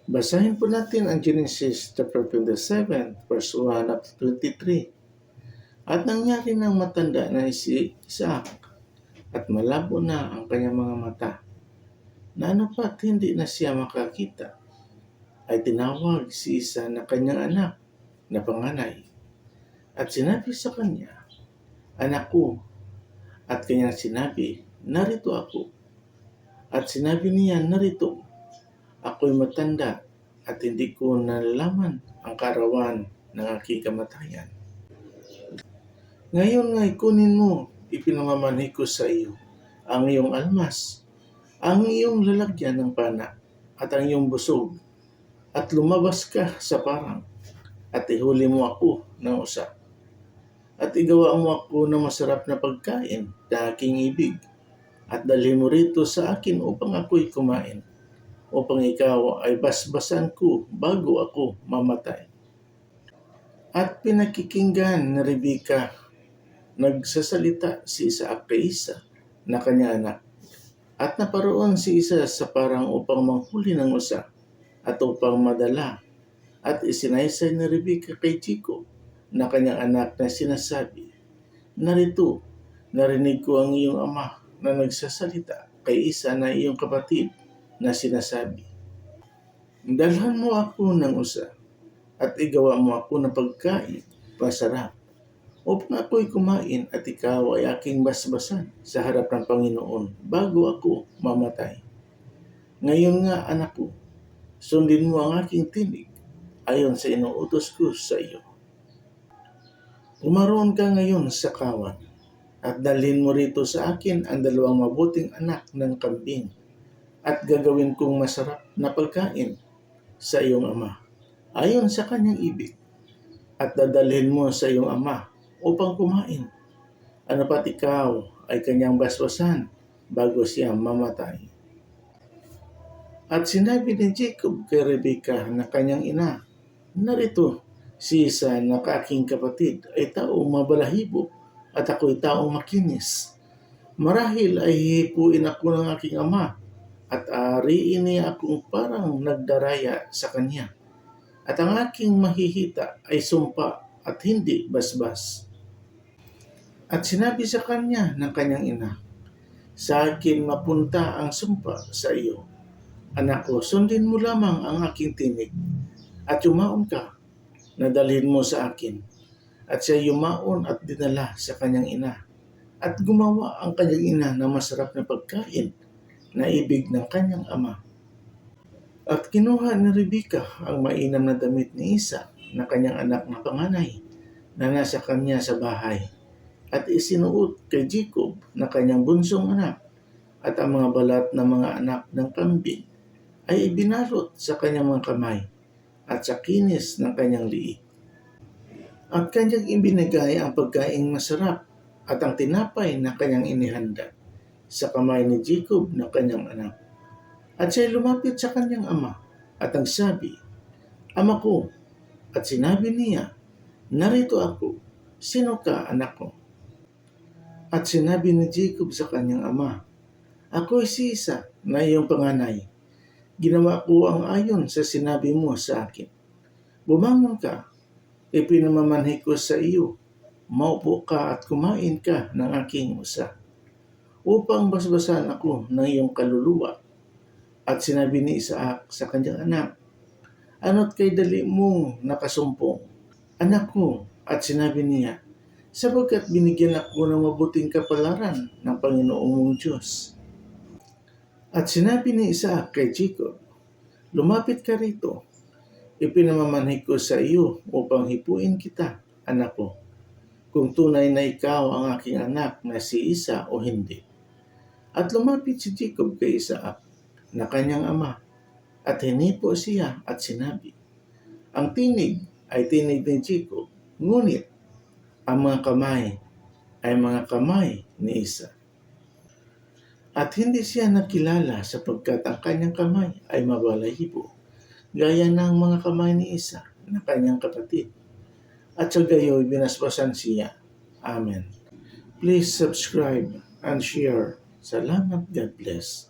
Basahin po natin ang Genesis chapter 27, verse 1 up to 23. At nangyari ng matanda na si Isaac at malabo na ang kanyang mga mata, na ano pa't hindi na siya makakita, ay tinawag si Isa na kanyang anak na panganay. At sinabi sa kanya, "Anak ko," at kanyang sinabi, "Narito ako." At sinabi niya, "Narito, ako'y matanda at hindi ko nalalaman ang karawan ng aking kamatayan. Ngayon nga'y kunin mo, ipinamamanhi ko sa iyo ang iyong almas, ang iyong lalagyan ng pana, at ang iyong busog, at lumabas ka sa parang, at ihuli mo ako ng usa. At igawa mo ako ng masarap na pagkain na aking ibig, at dalhin mo rito sa akin upang ako'y kumain, upang ikaw ay basbasan ko bago ako mamatay." At pinakikinggan ni Rebecca nagsasalita si Isaac kay Isa na kanyang anak. At naparoon si Isa sa parang upang manghuli ng usa at upang madala. At isinaysay ni Rebecca kay Jacob na kanyang anak na sinasabi, "Narito, narinig ko ang iyong ama na nagsasalita kay Isa na iyong kapatid na sinasabi, 'Dalhan mo ako ng usa at igawa mo ako ng pagkain masarap, upang ako'y kumain at ikaw ay aking basbasan sa harap ng Panginoon bago ako mamatay.' Ngayon nga, anak ko, sundin mo ang aking tinig ayon sa inuutos ko sa iyo. Pumaroon ka ngayon sa kawan at dalhin mo rito sa akin ang 2 mabuting anak ng kambing at gagawin kong masarap na pagkain sa iyong ama ayon sa kanyang ibig, at dadalhin mo sa iyong ama upang kumain. Ano pa't ikaw ay kanyang basbasan bago siya mamatay." At sinabi ni Jacob kay Rebecca na kanyang ina, "Narito, si Isa na aking kapatid ay taong mabalahibo at ako'y taong makinis. Marahil ay hihipuin ako ng aking ama at aariin niya akong parang nagdaraya sa kanya. At ang aking mahihita ay sumpa at hindi basbas." At sinabi sa kanya ng kanyang ina, "Sa akin mapunta ang sumpa sa iyo. Anak ko, sundin mo lamang ang aking tinig at yumaon ka na dalhin mo sa akin." At siya yumaon at dinala sa kanyang ina, at gumawa ang kanyang ina ng masarap na pagkain na ibig ng kanyang ama. At kinuha ni Rebecca ang mainam na damit ni Isa na kanyang anak na panganay na nasa kanya sa bahay, at isinuot kay Jacob na kanyang bunsong anak, at ang mga balat ng mga anak ng kambing ay ibinalot sa kanyang mga kamay at sa kinis ng kanyang liig. At kanyang ibinigay ang pagkaing masarap at ang tinapay na kanyang inihanda sa kamay ni Jacob na kanyang anak. At siya lumapit sa kanyang ama at nagsabi, "Ama ko." At sinabi niya, "Narito ako. Sino ka, anak ko?" At sinabi ni Jacob sa kanyang ama, "Ako'y si Isa na iyong panganay. Ginawa ko ang ayon sa sinabi mo sa akin. Bumangon ka, ipinamamanhi ko sa iyo. Maupo ka at kumain ka ng aking usa, upang basbasan ako ng iyong kaluluwa." At sinabi ni Isaac sa kanyang anak, "Ano't kay dali mong nakasumpong, anak ko?" At sinabi niya, "Sapagkat binigyan ako ng mabuting kapalaran ng Panginoong mong Diyos." At sinabi ni Isaac kay Jacob, "Lumapit ka rito, ipinamamanhi ko sa iyo upang hipuin kita, anak ko, kung tunay na ikaw ang aking anak na si Isa o hindi." At lumapit si Jacob kay Isaac na kanyang ama, at hinipo siya at sinabi, "Ang tinig ay tinig ni Jacob, ngunit ang mga kamay ay mga kamay ni Isa." At hindi siya nakilala sapagkat ang kanyang kamay ay mabalahibo, gaya ng mga kamay ni Isa na kanyang kapatid. At sa gayoy binasbasan siya. Amen. Please subscribe and share. Salamat. God bless.